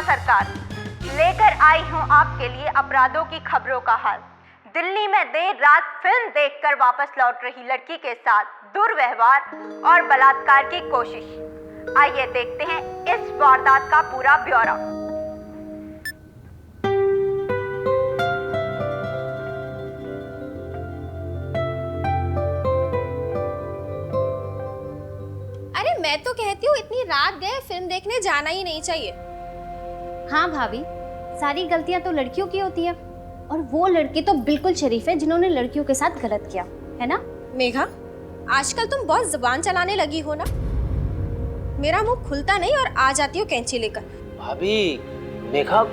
सरकार, लेकर आई हूँ आपके लिए अपराधों की खबरों का हाल। दिल्ली में देर रात फिल्म देखकर वापस लौट रही लड़की के साथ दुर्व्यवहार और बलात्कार की कोशिश। आइए देखते हैं इस वारदात का पूरा ब्यौरा। अरे मैं तो कहती हूँ इतनी रात गए फिल्म देखने जाना ही नहीं चाहिए। हाँ भाभी, सारी गलतियां तो लड़कियों की होती है और वो लड़की तो बिल्कुल शरीफ है जिन्होंने लड़कियों के साथ गलत किया है ना। मेघा, आजकल तुम बहुत जुबान चलाने लगी हो ना। मेरा मुंह खुलता नहीं और आ जाती हो कैंची लेकर। भाभी, मेघा,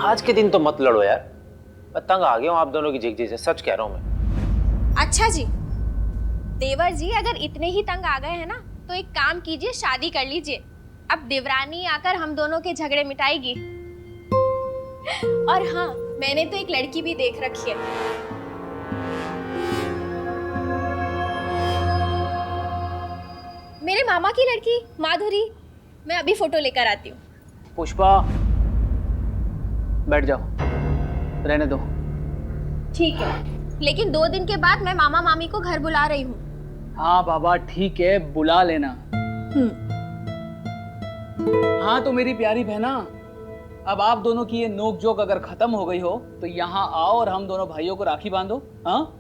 आज के दिन तो मत लड़ो यार। मैं तंग आ गया हूँ आप दोनों की झिकझिक से, सच कह रहा हूँ मैं। अच्छा जी, देवर जी अगर इतने ही तंग आ गए हैं ना तो एक काम कीजिए, शादी कर लीजिए। अब देवरानी आकर हम दोनों के झगड़े मिटाएगी। और हाँ, मैंने तो एक लड़की भी देख रखी है। मेरे मामा की लड़की माधुरी। मैं अभी फोटो लेकर आती हूँ। पुष्पा, बैठ जाओ, रहने दो। ठीक है, लेकिन 2 दिन के बाद मैं मामा मामी को घर बुला रही हूँ। हाँ बाबा ठीक है, बुला लेना। हाँ तो मेरी प्यारी बहना, अब आप दोनों की ये नोक जोक अगर खत्म हो गई हो तो यहाँ आओ और हम दोनों भाइयों को राखी बांधो। हाँ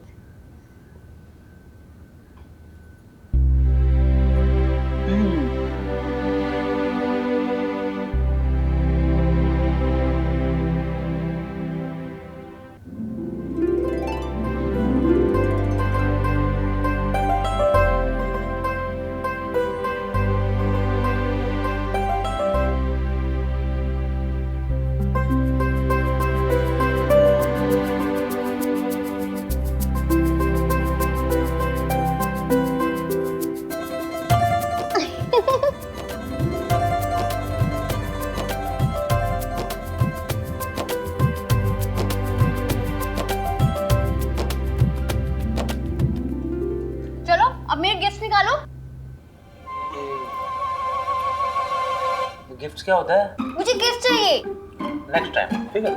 गिफ्ट क्या होता है? मुझे गिफ्ट चाहिए। नेक्स्ट टाइम, ठीक है?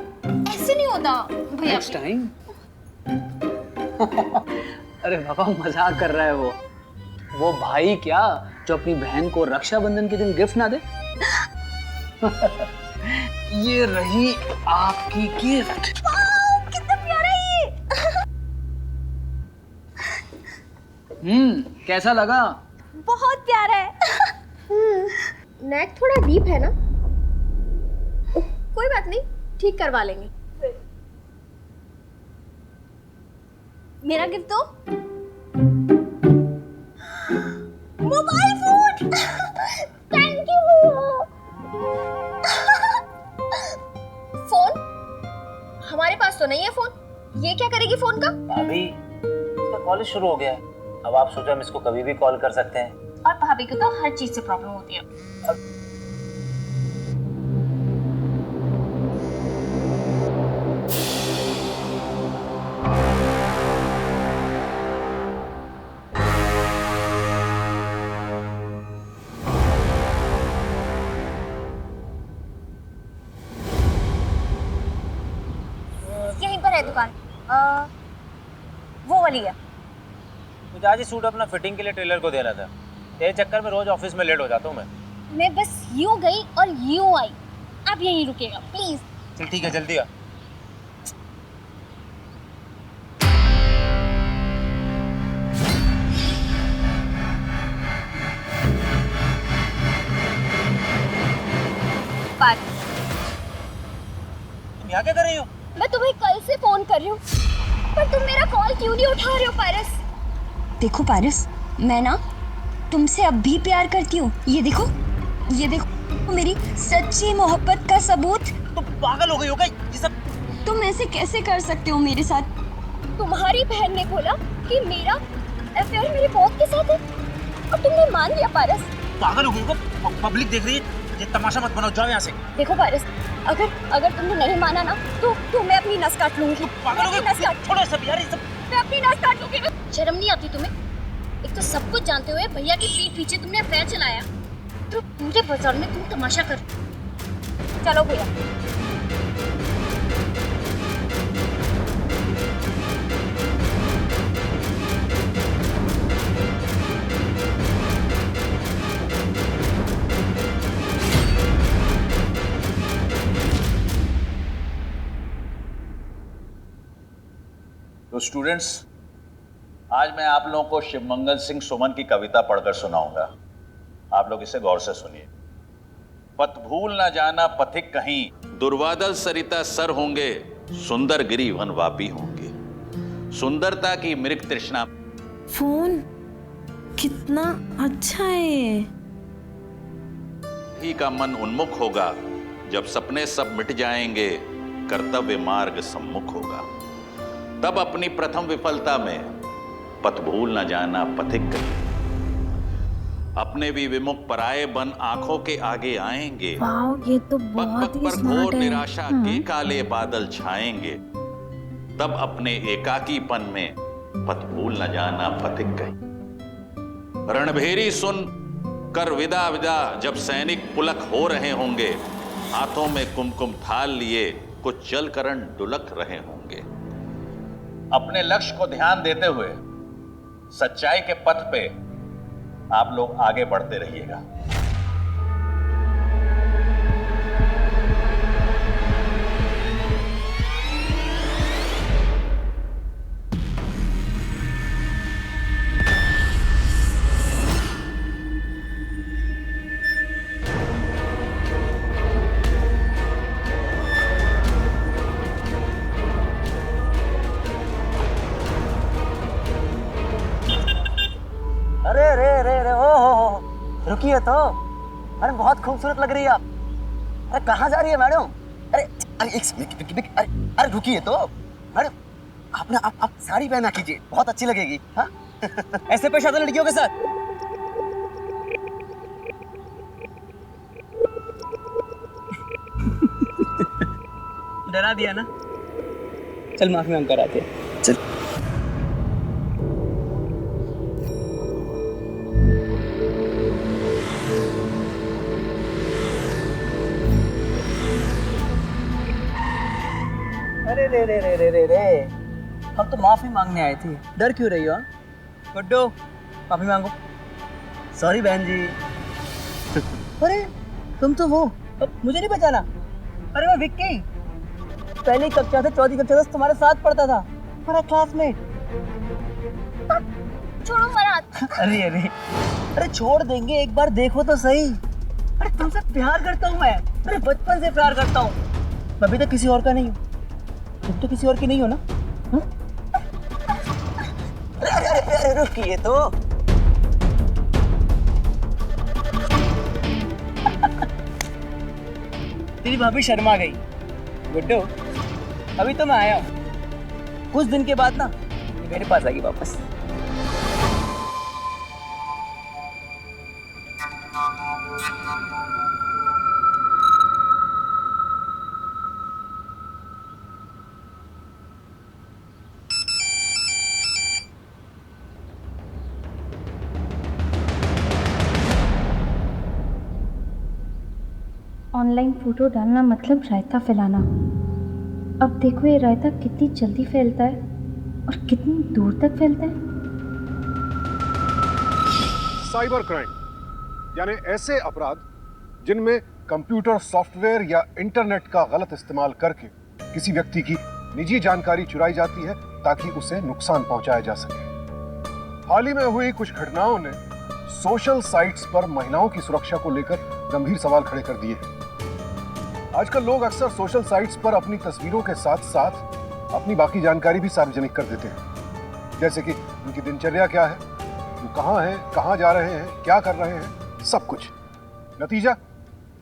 ऐसे नहीं होता भैया। Next time. अरे बाबा मजाक कर रहा है वो भाई क्या जो अपनी बहन को रक्षाबंधन के दिन गिफ्ट ना दे। ये रही आपकी गिफ्ट। कितना प्यारा है ये। कैसा लगा? बहुत प्यारा है। नेक थोड़ा डीप है ना, कोई बात नहीं, ठीक करवा लेंगे। मेरा गिफ्ट तो mobile phone. Thank you. Phone? हमारे पास तो नहीं है फोन। ये क्या करेगी फोन का? भाभी, इसका कॉलेज शुरू हो गया है। अब आप सोचो हम इसको कभी भी कॉल कर सकते हैं। और भाभी को तो हर चीज से प्रॉब्लम होती है। यहीं पर है दुकान, वो वाली है। मुझे आज ही सूट अपना फिटिंग के लिए टेलर को देना था। तेरे चक्कर में रोज ऑफिस में लेट हो जाता हूँ मैं बस यूं गई और यूं आई। आप यहीं रुकेगा प्लीज। चल ठीक है, जल्दी आ। तुम यहाँ क्या कर रही हो? मैं तुम्हें कल से फोन कर रही हूँ, पर तुम मेरा कॉल क्यों नहीं उठा रहे हो पारस? देखो पारस, मैं ना तुमसे अब भी प्यार करती हूँ। ये देखो मेरी सच्ची मोहब्बत का सबूत। तुम पागल हो गई हो क्या? ये सब तुम ऐसे कैसे कर सकते हो मेरे साथ? तुम्हारी बहन ने बोला कि मेरा अफेयर मेरे बॉस के साथ है और तुमने मान लिया पारस। पागल हो गई हो? पब्लिक देख रही है, ये तमाशा मत बनाओ, जाओ यहाँ से। देखो पारस, अगर तुमने नहीं माना ना तो मैं अपनी नस काट लूंगी। पागल हो गई? छोड़ो सब यार, ये सब। मैं अपनी नस काट लूंगी। शर्म नहीं आती तुम्हें? एक तो सब कुछ जानते हुए भैया की पीठ पीछे तुमने अफेयर चलाया, तो पूरे बाजार में तुम तमाशा कर। चलो भैया। तो स्टूडेंट्स, आज मैं आप लोगों को शिवमंगल सिंह सुमन की कविता पढ़कर सुनाऊंगा। आप लोग इसे गौर से सुनिए। पथ भूल न जाना पथिक कहीं, दुर्वादल सरिता सर होंगे, सुंदर गिरी वन वापी होंगे। सुंदरता की मृग तृष्णा। फोन कितना अच्छा है ये। ही का मन उन्मुख होगा, जब सपने सब मिट जाएंगे, कर्तव्य मार्ग सम्मुख होगा। तब अपनी प्रथम विफलता में पथ भूल न जाना पथिक कहीं। अपने भी विमुख पराये बन आंखों के आगे आएंगे। वाह, ये तो पग बहुत पग ही पर स्मार्ट घोर है। निराशा के काले बादल छाएंगे। तब अपने एकाकीपन में पथ भूल न जाना पथिक कहीं। रणभेरी सुन कर विदा विदा, जब सैनिक पुलक हो रहे होंगे, हाथों में कुमकुम थाल लिए कुछ जल करण डुलक रहे होंगे। अपने लक्ष्य को ध्यान देते हुए सच्चाई के पथ पे आप लोग आगे बढ़ते रहिएगा। अरे रे रे रे ओ रुकिए तो। अरे बहुत खूबसूरत लग रही है आप। अरे कहाँ जा रही है मैडम? अरे अरे अरे अरे रुकिए तो मैडम। आप साड़ी पहना कीजिए, बहुत अच्छी लगेगी। हाँ ऐसे पेश आता लड़कियों के साथ। डरा दिया ना? चल माफी मांग कर आते हैं। चल। अरे रे रे रे रे रे रे, हम तो माफी मांगने आए थे। डर क्यों रही हो? गुड्डू माफी मांगो। सॉरी बहन जी। अरे तुम तो वो, मुझे नहीं पहचाना? अरे मैं विक्की, पहली कक्षा से चौथी कक्षा तक तुम्हारे साथ पढ़ता था, हमारा क्लासमेट। छोड़ो मेरा हाथ। अरे अरे अरे छोड़ देंगे, एक बार देखो तो सही। अरे तुमसे प्यार करता हूँ मैं, अरे बचपन से प्यार करता हूँ। मैं अभी तक किसी और का नहीं हूँ। तुम तो किसी और की नहीं हो ना? अरे अरे अरे रुकिए तो। तेरी भाभी शर्मा गई। गुड्डू अभी तो मैं आया हूँ, कुछ दिन के बाद ना ये मेरे पास आएगी वापस। ऑनलाइन फोटो डालना मतलब रायता फैलाना। अब देखो ये रायता कितनी जल्दी फैलता है और कितनी दूर तक फैलता है। साइबर क्राइम यानी ऐसे अपराध जिनमें कंप्यूटर सॉफ्टवेयर या इंटरनेट का गलत इस्तेमाल करके किसी व्यक्ति की निजी जानकारी चुराई जाती है ताकि उसे नुकसान पहुंचाया जा सके। हाल ही में हुई कुछ घटनाओं ने सोशल साइट्स पर महिलाओं की सुरक्षा को लेकर गंभीर सवाल खड़े कर दिए हैं। आजकल लोग अक्सर सोशल साइट्स पर अपनी तस्वीरों के साथ साथ अपनी बाकी जानकारी भी सार्वजनिक कर देते हैं, जैसे कि उनकी दिनचर्या क्या है, वो कहाँ हैं, कहाँ जा रहे हैं, क्या कर रहे हैं, सब कुछ। नतीजा,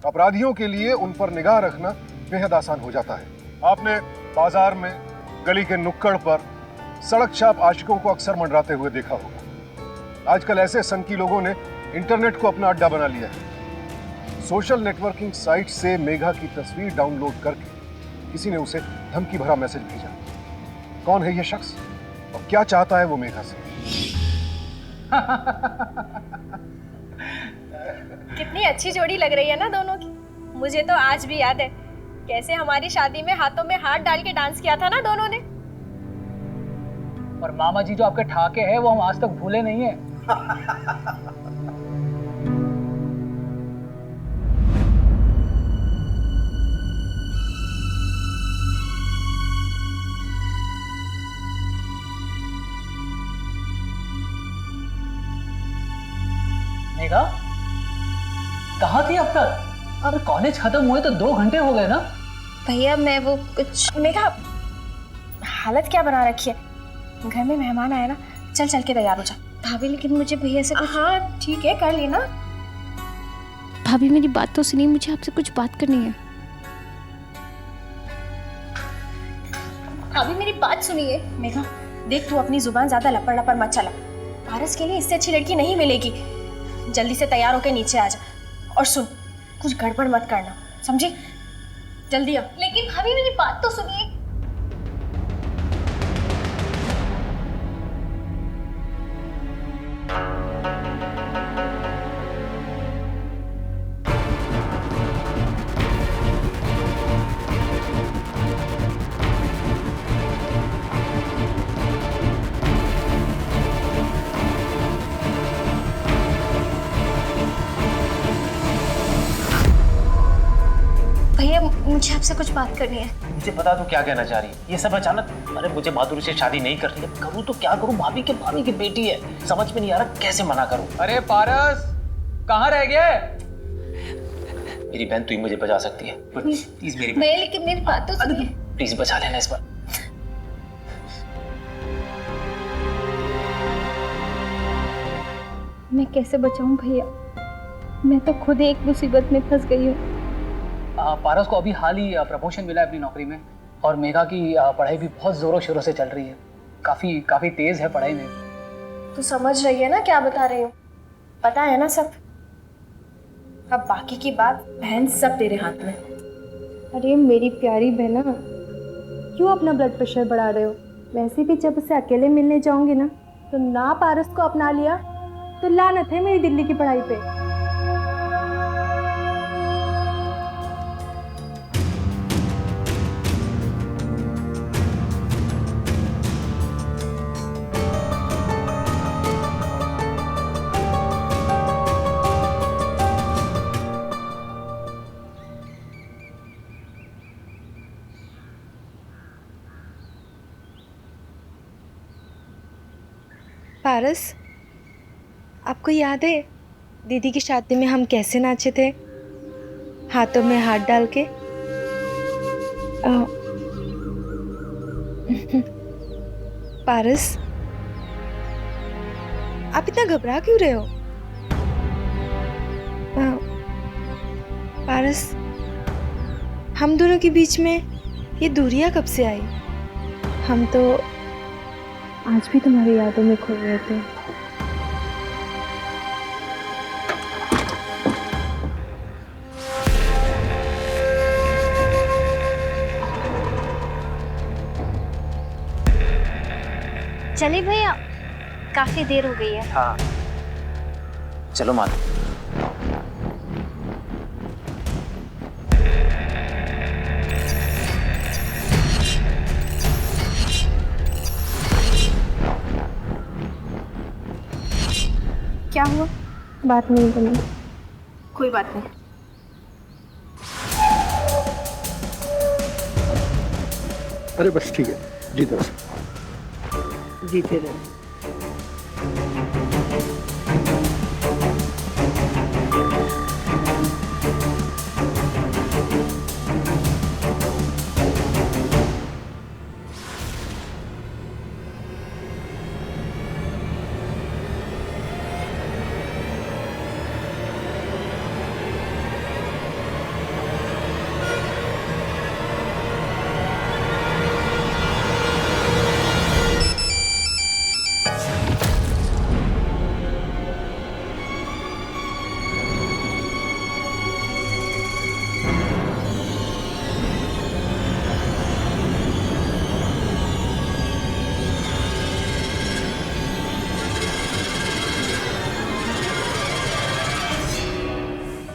अपराधियों के लिए उन पर निगाह रखना बेहद आसान हो जाता है। आपने बाजार में, गली के नुक्कड़ पर, सड़क छाप आशिकों को अक्सर मंडराते हुए देखा होगा। आजकल ऐसे सनकी लोगों ने इंटरनेट को अपना अड्डा बना लिया है। सोशल नेटवर्किंग साइट से मेघा की तस्वीर डाउनलोड करके किसी ने उसे धमकी भरा मैसेज भेजा। कौन है यह शख्स और क्या चाहता है वो मेघा से? कितनी अच्छी जोड़ी लग रही है ना दोनों की। मुझे तो आज भी याद है कैसे हमारी शादी में हाथों में हाथ डाल के डांस किया था ना दोनों ने। और मामा जी जो आपके ठाके हैं वो हम आज तक भूले नहीं है। मेघा, कहाँ थी अब तक? अब कॉलेज खत्म हुए तो 2 घंटे हो गए ना। भैया मैं वो कुछ मेघा हालत क्या बना रखी है, घर में मेहमान आए ना, चल चल के तैयार हो जा। भाभी लेकिन मुझे भैया से कुछ... हाँ ठीक है कर लेना। भाभी मेरी बात तो सुनिए, मुझे आपसे कुछ बात करनी है। भाभी मेरी बात सुनिए। मेघा देख तू अपनी जुबान ज्यादा लपड़ लपड़ मत चला, पारस के लिए इससे अच्छी लड़की नहीं मिलेगी। जल्दी से तैयार होकर नीचे आ जा और सुन कुछ गड़बड़ मत करना, समझी? जल्दी आ। लेकिन भाभी मेरी बात तो सुनिए। भैया मुझे आपसे कुछ बात करनी है। मुझे बता दो क्या कहना चाह रही है। ये सब अचानक, अरे मुझे माधुरी से शादी नहीं करनी है, करूँ तो क्या करूँ? भाभी की बेटी है, समझ में नहीं आ रहा कैसे मना करूँ। अरे पारस कहाँ रह गया? मेरी बहन तू ही मुझे बचा सकती है, प्लीज मेरी भैया लेकिन मेरी बात तो सुनिए। प्लीज बचा लेना इस बार। मैं कैसे बचाऊं भैया, मैं तो खुद एक मुसीबत में फंस गई हूँ। पारस को अभी हाल ही प्रमोशन मिला है अपनी नौकरी में, और मेघा की पढ़ाई भी बहुत जोरों शोरों से चल रही है, काफी तेज है पढ़ाई में। तू समझ रही है ना क्या बता रही हूँ? पता है ना सब। अब बाकी की बात बहन सब तेरे हाथ में। अरे मेरी प्यारी बहना, क्यों अपना ब्लड प्रेशर बढ़ा रहे हो? वैसे भी जब उसे अकेले मिलने जाऊंगी ना, तो ना पारस को अपना लिया तो लानत है मेरी दिल्ली की पढ़ाई पे। पारस, आपको याद है दीदी की शादी में हम कैसे नाचे थे, हाथों में हाथ डाल के? पारस, आप इतना घबरा क्यों रहे हो? पारस, हम दोनों के बीच में ये दूरियां कब से आई? हम तो आज भी तुम्हारी यादों में खो रहे थे। चलिए भैया, काफी देर हो गई है। हाँ चलो माधव। क्या हुआ? बात नहीं बनी? कोई बात नहीं। अरे बस ठीक है, जीते रहो, जीते रहो।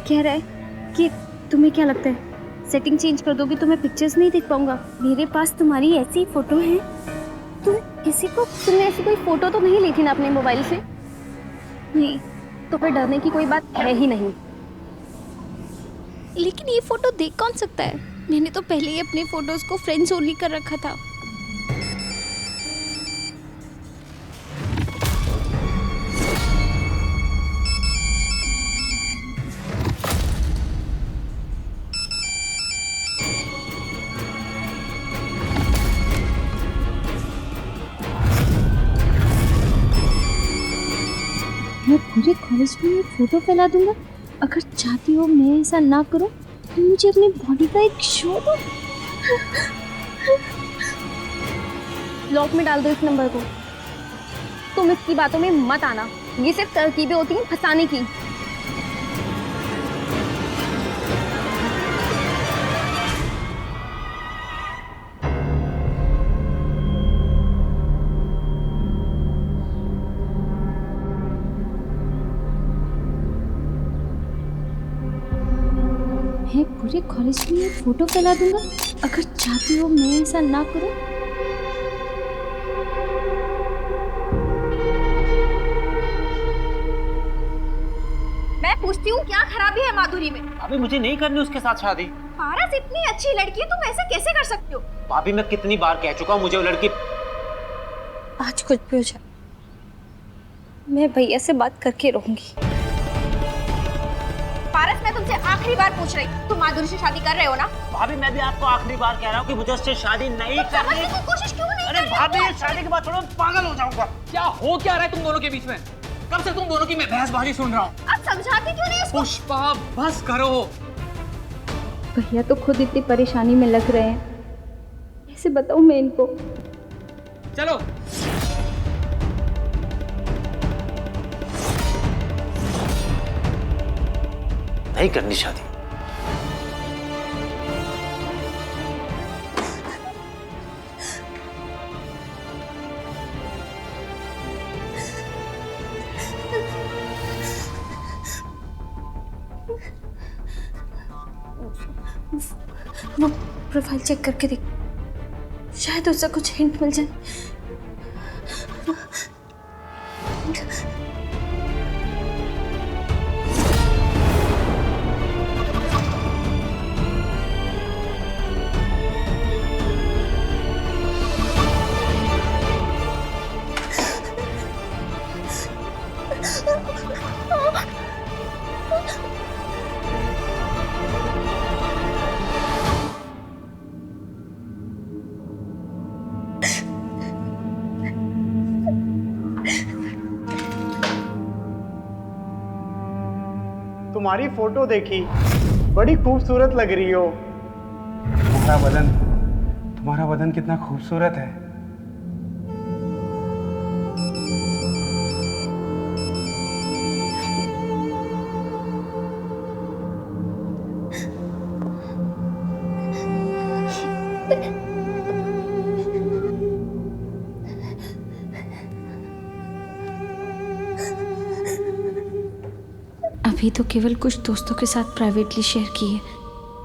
कह रहा है कि तुम्हें क्या लगता है सेटिंग चेंज कर दोगी तो मैं पिक्चर्स नहीं देख पाऊंगा? मेरे पास तुम्हारी ऐसी फोटो है। तुमने ऐसी कोई फोटो तो नहीं ली थी ना अपने मोबाइल से? नहीं, तो फिर डरने की कोई बात है ही नहीं। लेकिन ये फोटो देख कौन सकता है? मैंने तो पहले ही अपने फोटोज को फ्रेंड्स ओनली कर रखा था। मैं पूरे कॉलेज में ये फोटो फैला दूंगा। अगर चाहती हो मैं ऐसा ना करूं तो मुझे अपनी बॉडी का एक शो दो। लॉक में डाल दो इस नंबर को। तुम इसकी बातों में मत आना, ये सिर्फ तरकीबें होती हैं फंसाने की। मैं पूरे कॉलेज में ये फोटो फैला दूंगा। अगर चाहती हो मैं ऐसा ना करूं। मैं पूछती हूँ क्या खराबी है माधुरी में? भाभी मुझे नहीं करनी उसके साथ शादी। पारस इतनी अच्छी लड़की है, तुम ऐसे कैसे कर सकते हो? भाभी मैं कितनी बार कह चुका हूँ मुझे वो लड़की। आज कुछ भी हो जाए मैं भैया से बात करके रहूंगी। पारस मैं तुमसे आखिरी बार पूछ रही हूँ, तुम माधुरी से शादी कर रहे हो ना? भाभी मैं भी आपको आखिरी बार कह रहा हूँ कि मुझे उससे शादी नहीं करनी। तो कोशिश क्यों नहीं? अरे भाभी शादी के बाद छोड़ो, पागल हो जाऊंगा। क्या हो क्या रहा है तुम दोनों के बीच में? कब से तुम दोनों की मैं बहसबाजी सुन रहा हूँ। आप समझाती क्यों नहीं इसको? पुष्पा बस करो। भैया तो खुद इतनी परेशानी में लग रहे हैं, कैसे बताऊं मैं इनको? चलो नहीं करनी शादी। वो प्रोफाइल चेक करके देख, शायद उससे कुछ हिंट मिल जाए। तुम्हारी फोटो देखी, बड़ी खूबसूरत लग रही हो। तुम्हारा बदन कितना खूबसूरत है। अभी तो केवल कुछ दोस्तों के साथ प्राइवेटली शेयर की है,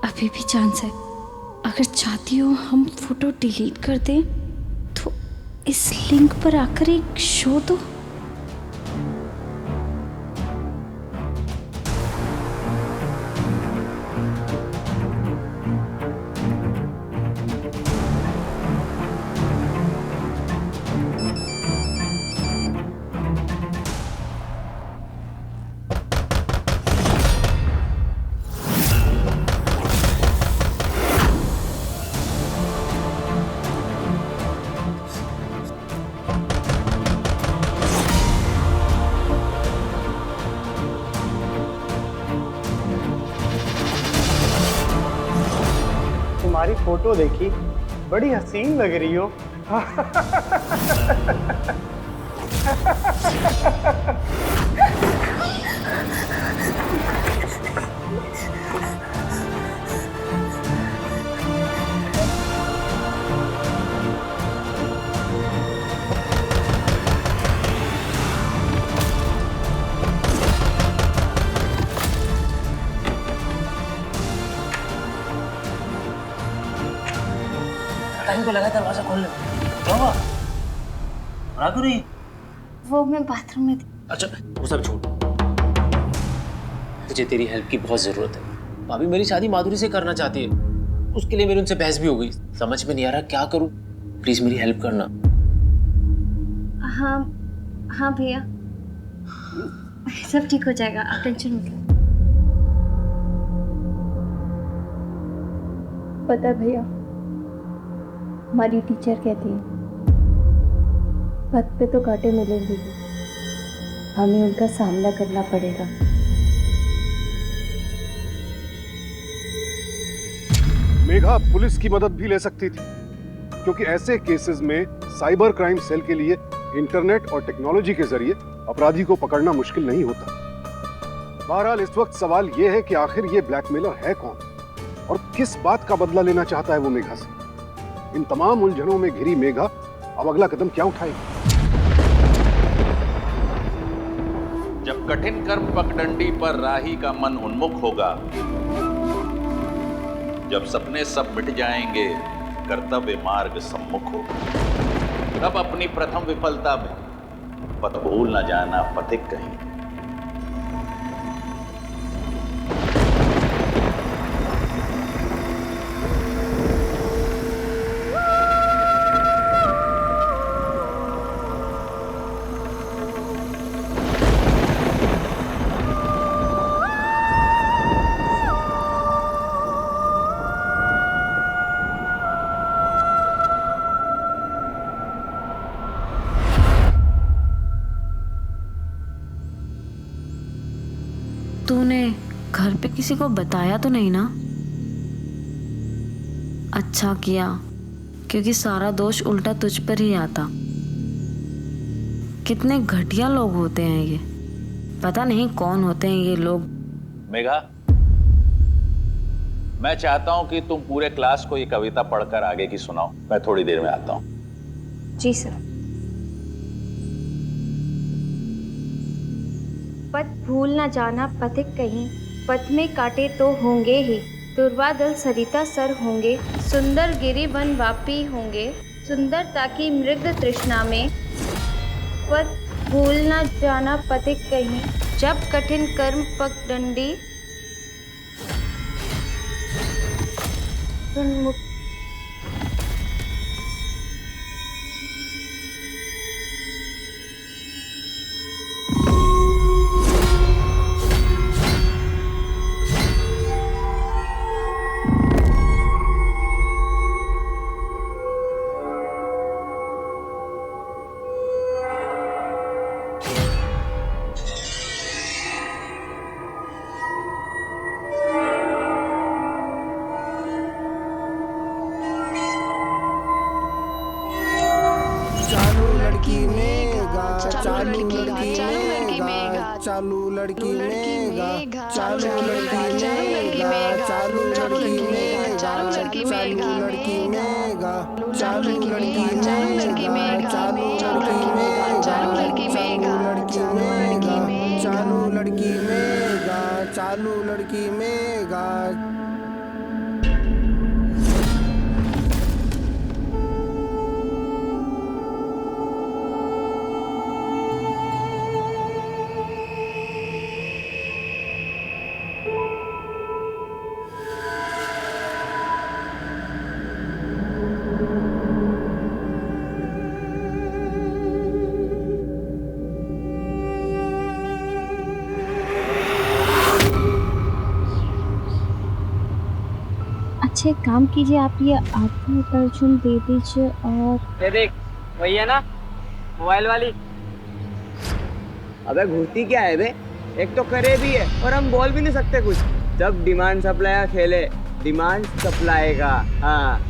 अभी भी चांस है। अगर चाहती हो हम फोटो डिलीट कर दें तो इस लिंक पर आकर एक शो दो। तुम्हारी फोटो देखी, बड़ी हसीन लग रही हो। टाइम पे लगा दरवाजा खोलने। क्या हुआ? आ क्यों नहीं? वो मैं बाथरूम में थी। अच्छा वो सब छोड़, मुझे तेरी हेल्प की बहुत जरूरत है। भाभी मेरी शादी माधुरी से करना चाहती है, उसके लिए मेरी उनसे बहस भी हो गई। समझ में नहीं आ रहा क्या करूं, प्लीज मेरी हेल्प करना। हाँ हाँ भैया, सब ठीक हो जाएगा, आप टेंशन मत लो। पता है भैया, हमारी टीचर कहती है पथ पे तो कांटे मिलेंगे ही, हमें उनका सामना करना पड़ेगा। मेघा पुलिस की मदद भी ले सकती थी, क्योंकि ऐसे केसेस में साइबर क्राइम सेल के लिए इंटरनेट और टेक्नोलॉजी के जरिए अपराधी को पकड़ना मुश्किल नहीं होता। बहरहाल इस वक्त सवाल यह है कि आखिर ये ब्लैकमेलर है कौन और किस बात का बदला लेना चाहता है वो मेघा से। इन तमाम उलझनों में घिरी मेघा अब अगला कदम क्या उठाएगी? जब कठिन कर्म पगडंडी पर राही का मन उन्मुख होगा, जब सपने सब मिट जाएंगे, कर्तव्य मार्ग सम्मुख होगा, तब अपनी प्रथम विफलता में पथ भूल न जाना पथिक कहीं। तूने घर पे किसी को बताया तो नहीं ना? अच्छा किया, क्योंकि सारा दोष उल्टा तुझ पर ही आता। कितने घटिया लोग होते हैं ये, पता नहीं कौन होते हैं ये लोग। मेघा, मैं चाहता हूं कि तुम पूरे क्लास को ये कविता पढ़कर आगे की सुनाओ। मैं थोड़ी देर में आता हूं। जी सर। पथ भूल न जाना पथिक कहीं, पथ में कांटे तो होंगे ही, दुर्वादल सरिता सर होंगे, सुंदर गिरि वन वापी होंगे, सुंदरता की मृग तृष्णा में, पथ भूल न जाना पथिक कहीं, जब कठिन कर्म पगडंडी उन्मुख। चालू लड़की मेघा, चालू लड़की मेघा, चालू लड़की मेघा, चालू लड़की मेघा, चालू लड़की मेघा, चालू लड़की मेघा, चालू लड़की मेघा, चालू लड़की मेघा, चालू लड़की मेघा। अच्छा एक काम कीजिए, आप ये आधी दर्जन दे दीजिए। और ये देख, वही है ना मोबाइल वाली। अबे घूरती क्या है बे, एक तो करे भी है और हम बोल भी नहीं सकते कुछ। जब डिमांड सप्लाई का खेल है, डिमांड सप्लाई का। हाँ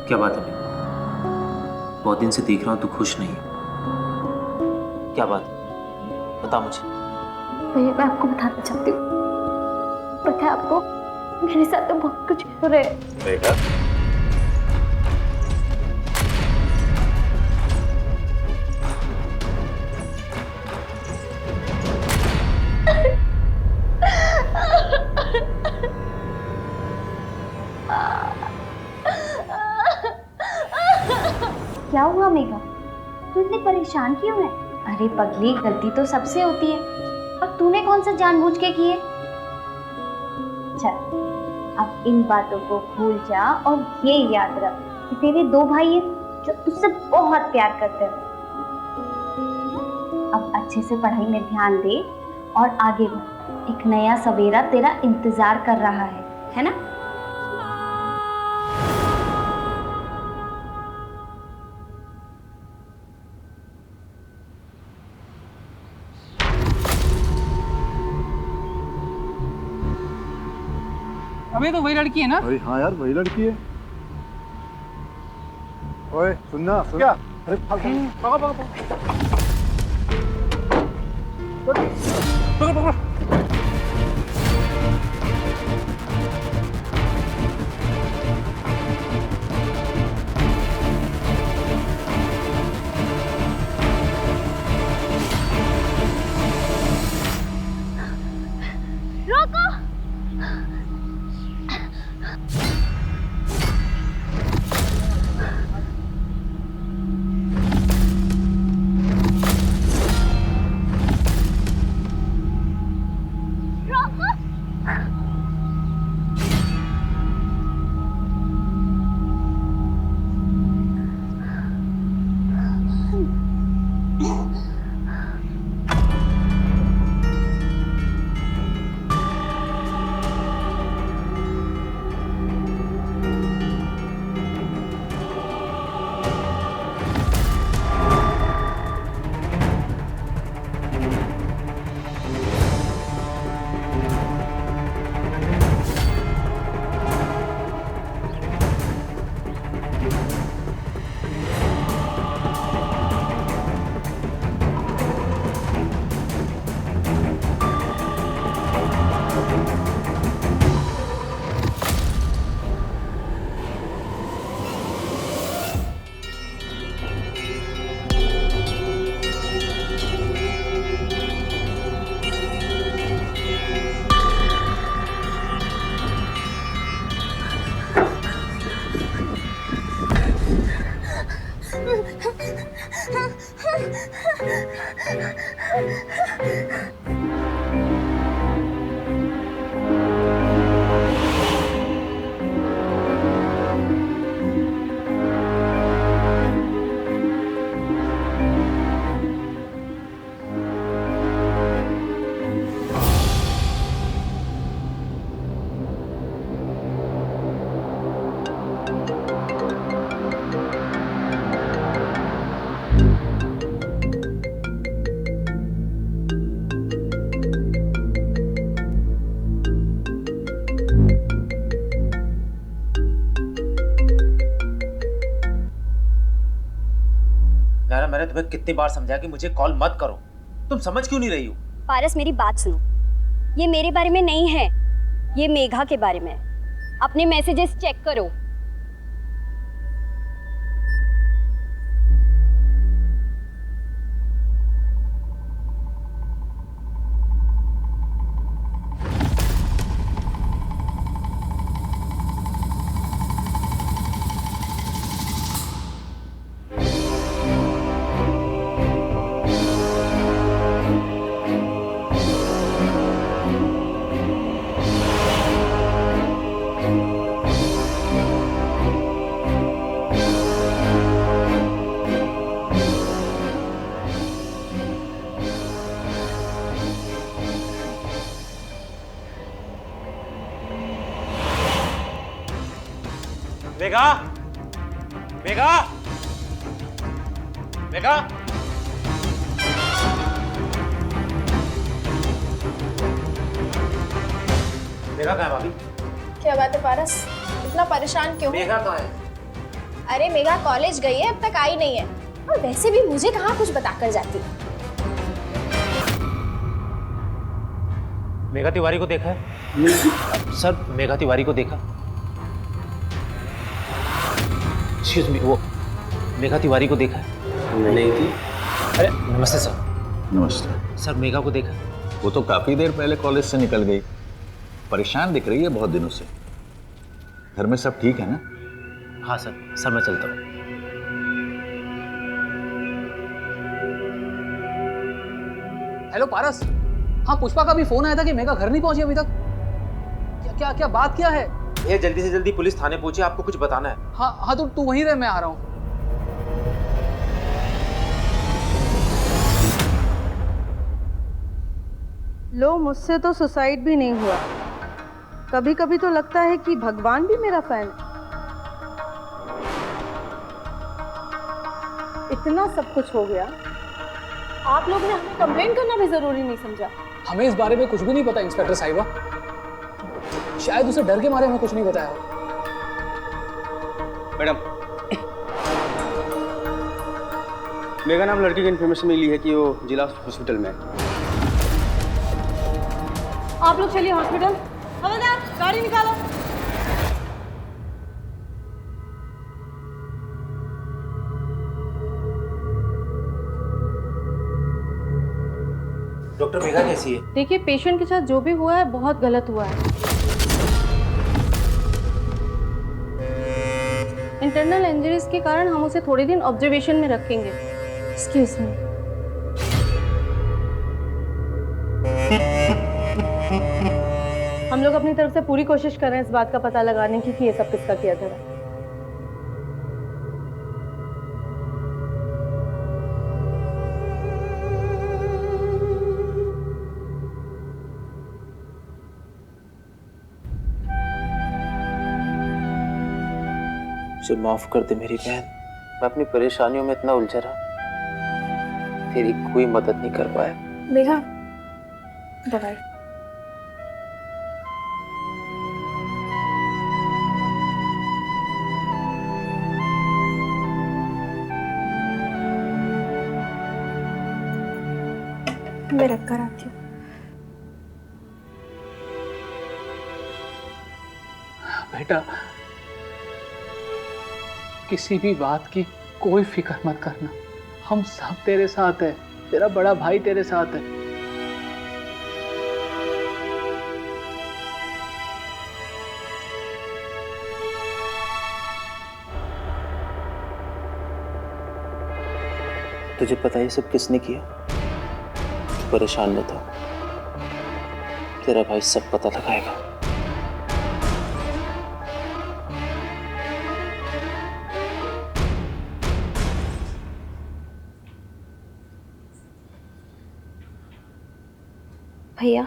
क्या बात है मेघा? बहुत दिन से देख रहा हूँ तू खुश नहीं है। क्या बात है? बता मुझे। भैया मैं आपको बताना चाहती हूँ, पता है आपको मेरे साथ तो बहुत कुछ हो रहा है। मेघा, क्या हुआ मेघा, तू इतनी परेशान क्यों है? अरे पगली, गलती तो सबसे होती है और तूने कौन सा जानबूझ के की है? चल अब इन बातों को भूल जा और ये याद रख कि तेरे दो भाई हैं जो तुझसे बहुत प्यार करते हैं। अब अच्छे से पढ़ाई में ध्यान दे और आगे बढ़। एक नया सवेरा तेरा इंतजार कर रहा है ना? अबे तो वही लड़की है ना? अरे हाँ यार, वही लड़की है। ओए सुनना, सुन। क्या? अरे पकड़ पकड़ पकड़ पकड़। रोको! मैंने तुम्हें कितनी बार समझाया कि मुझे कॉल मत करो, तुम समझ क्यों नहीं रही हो? पारस मेरी बात सुनो, ये मेरे बारे में नहीं है, ये मेघा के बारे में है। अपने मैसेजेस चेक करो। मेघा, मेघा, मेघा, मेघा कहाँ है भाभी? क्या बात है पारस, इतना परेशान क्यों? मेघा कहाँ है? अरे मेघा कॉलेज गई है, अब तक आई नहीं है। और वैसे भी मुझे कहाँ कुछ बता कर जाती है। मेघा तिवारी को देखा है? सर मेघा तिवारी को देखा? एक्सक्यूज मी, वो मेघा तिवारी को देखा है? नहीं थी। अरे नमस्ते सर। नमस्ते। सर मेघा को देखा? वो तो काफी देर पहले कॉलेज से निकल गई। परेशान दिख रही है बहुत दिनों से। घर में सब ठीक है ना? हाँ सर। सर मैं चलता हूँ। हेलो पारस। हाँ पुष्पा का भी फोन आया था कि मेघा घर नहीं पहुंची अभी तक। क्या क्या बात क्या है? ये जल्दी से जल्दी पुलिस थाने पहुंचे, आपको कुछ बताना है। हाँ तो तू वहीं रह, मैं आ रहा हूँ। लो मुझसे तो सुसाइड भी नहीं हुआ। कभी कभी तो लगता है कि भगवान भी मेरा फैन है। इतना सब कुछ हो गया, आप लोग ने हमें कंप्लेंट करना भी जरूरी नहीं समझा। हमें इस बारे में कुछ भी नहीं पता इंस्पेक्टर साहिबा। शायद उसे डर के मारे हमें कुछ नहीं बताया हो। मैडम, मेघा नाम लड़की की इन्फॉर्मेशन मिली है कि वो जिला हॉस्पिटल में है। आप लोग चलिए हॉस्पिटल। हवलदार गाड़ी निकालो। डॉक्टर मेघा कैसी है? देखिए पेशेंट के साथ जो भी हुआ है बहुत गलत हुआ है। इंटरनल इंजरीज के कारण हम उसे थोड़े दिन ऑब्जर्वेशन में रखेंगे। Excuse me. हम लोग अपनी तरफ से पूरी कोशिश कर रहे हैं इस बात का पता लगाने की कि ये सब किसका किया था। मुझे माफ कर दे मेरी बहन। मैं अपनी परेशानियों में इतना उलझा रहा, तेरी कोई मदद नहीं कर पाया। मेघा दवाई। मैं रख कर आती हूँ। बेटा किसी भी बात की कोई फिक्र मत करना, हम सब तेरे साथ हैं। तेरा बड़ा भाई तेरे साथ है। तुझे पता है सब किसने किया? परेशान मत हो, तेरा भाई सब पता लगाएगा। भैया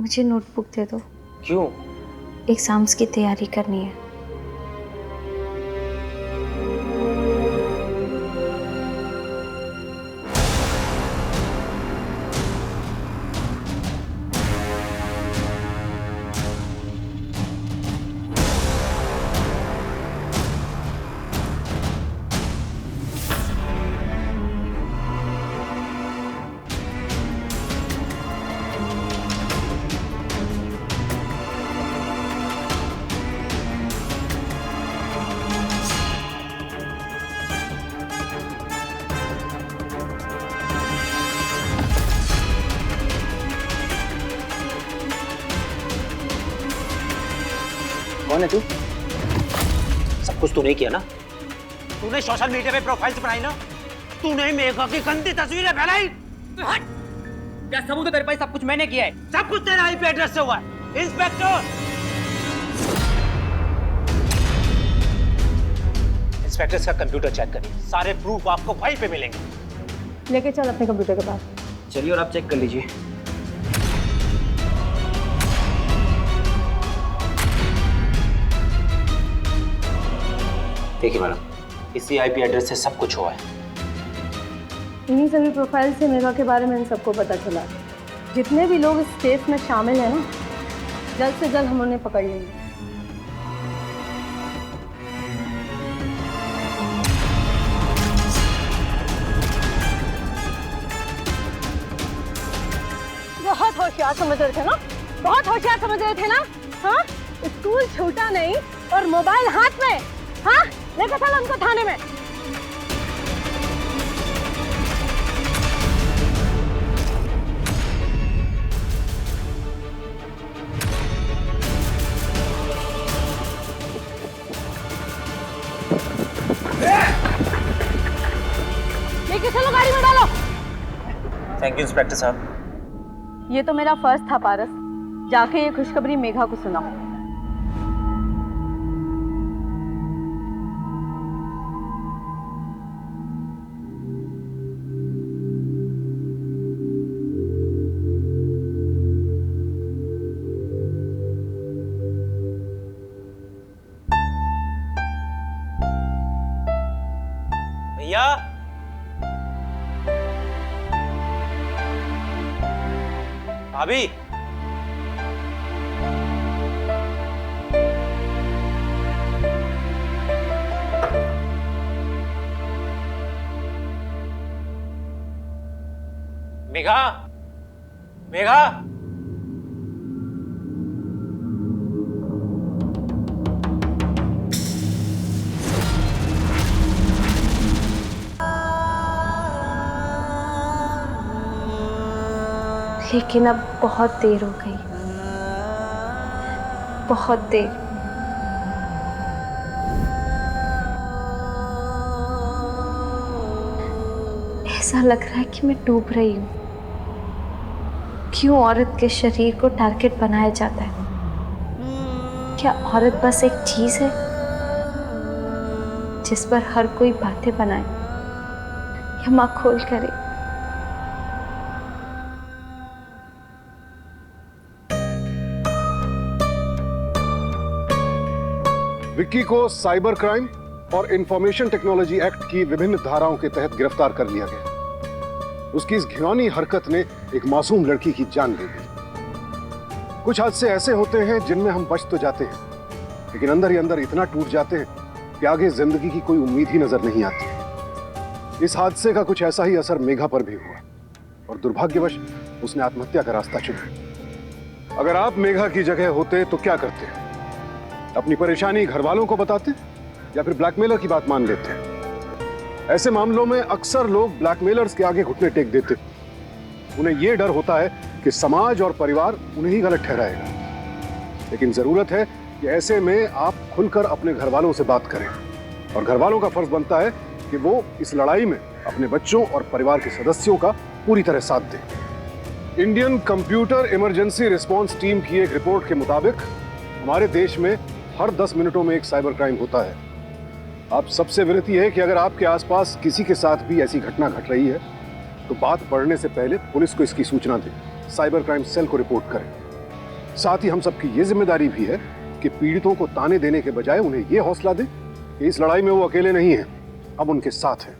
मुझे नोटबुक दे दो। क्यों? एग्जाम्स की तैयारी करनी है। कौन है तू? सब कुछ तूने किया ना? तूने सोशल मीडिया पे प्रोफाइल्स बनाई ना? तूने मेघा की गंदी तस्वीरें फैलाई। क्या सबूत है तेरे पास? सब कुछ मैंने किया है। सब कुछ तेरा आईपी एड्रेस से हुआ है। इंस्पेक्टर, इंस्पेक्टर का कंप्यूटर चेक करिए, सारे प्रूफ आपको वहीं पे मिलेंगे। लेके चल अपने कंप्यूटर के पास। चलिए और आप चेक कर लीजिए। देखिए मैडम, इसी आईपी एड्रेस से सब कुछ हुआ है। इन्हीं सभी प्रोफाइल से मेघा के बारे में इन सबको पता चला। जितने भी लोग इस केस में शामिल हैं ना, जल्द से जल्द हम उन्हें पकड़ लेंगे। होशियार समझ रहे थे ना, बहुत होशियार समझ रहे थे ना। हाँ, स्कूल छूटा नहीं और मोबाइल हाथ में। हाँ, लेकर चलो उनको थाने में। लेके चलो, गाड़ी में डालो। थैंक यू इंस्पेक्टर साहब। ये तो मेरा फर्ज था पारस, जाके ये खुशखबरी मेघा को सुनाओ। भैया, भाभी, मेघा, मेघा, लेकिन अब बहुत देर हो गई, बहुत देर। ऐसा लग रहा है कि मैं डूब रही हूँ। क्यों औरत के शरीर को टारगेट बनाया जाता है? क्या औरत बस एक चीज है जिस पर हर कोई बातें बनाए या माँ खोल करे? विक्की को साइबर क्राइम और इंफॉर्मेशन टेक्नोलॉजी एक्ट की विभिन्न धाराओं के तहत गिरफ्तार कर लिया गया। उसकी इस घिनौनी हरकत ने एक मासूम लड़की की जान ले ली। कुछ हादसे ऐसे होते हैं जिनमें हम बच तो जाते हैं, लेकिन अंदर ही अंदर इतना टूट जाते हैं कि आगे जिंदगी की कोई उम्मीद ही नजर नहीं आती। इस हादसे का कुछ ऐसा ही असर मेघा पर भी हुआ और दुर्भाग्यवश उसने आत्महत्या का रास्ता चुना। अगर आप मेघा की जगह होते तो क्या करते? अपनी परेशानी घर वालों को बताते या फिर ब्लैकमेलर की बात मान लेते? ऐसे मामलों में अक्सर लोग ब्लैकमेलर्स के आगे घुटने टेक देते। उन्हें यह डर होता है कि समाज और परिवार उन्हें ही गलत ठहराएगा। लेकिन जरूरत है कि ऐसे में आप खुलकर अपने घर वालों से बात करें और घर वालों का फर्ज बनता है कि वो इस लड़ाई में अपने बच्चों और परिवार के सदस्यों का पूरी तरह साथ दें। Indian computer emergency response team की एक रिपोर्ट के मुताबिक हमारे देश में हर 10 मिनटों में एक साइबर क्राइम होता है। आप सबसे विनती है कि अगर आपके आसपास किसी के साथ भी ऐसी घटना घट रही है तो बात बढ़ने से पहले पुलिस को इसकी सूचना दें, साइबर क्राइम सेल को रिपोर्ट करें। साथ ही हम सबकी ये जिम्मेदारी भी है कि पीड़ितों को ताने देने के बजाय उन्हें यह हौसला दें कि इस लड़ाई में वो अकेले नहीं हैं, अब उनके साथ हैं,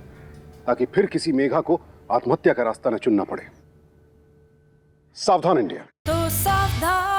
ताकि फिर किसी मेघा को आत्महत्या का रास्ता न चुनना पड़े। सावधान इंडिया। तो सावधान।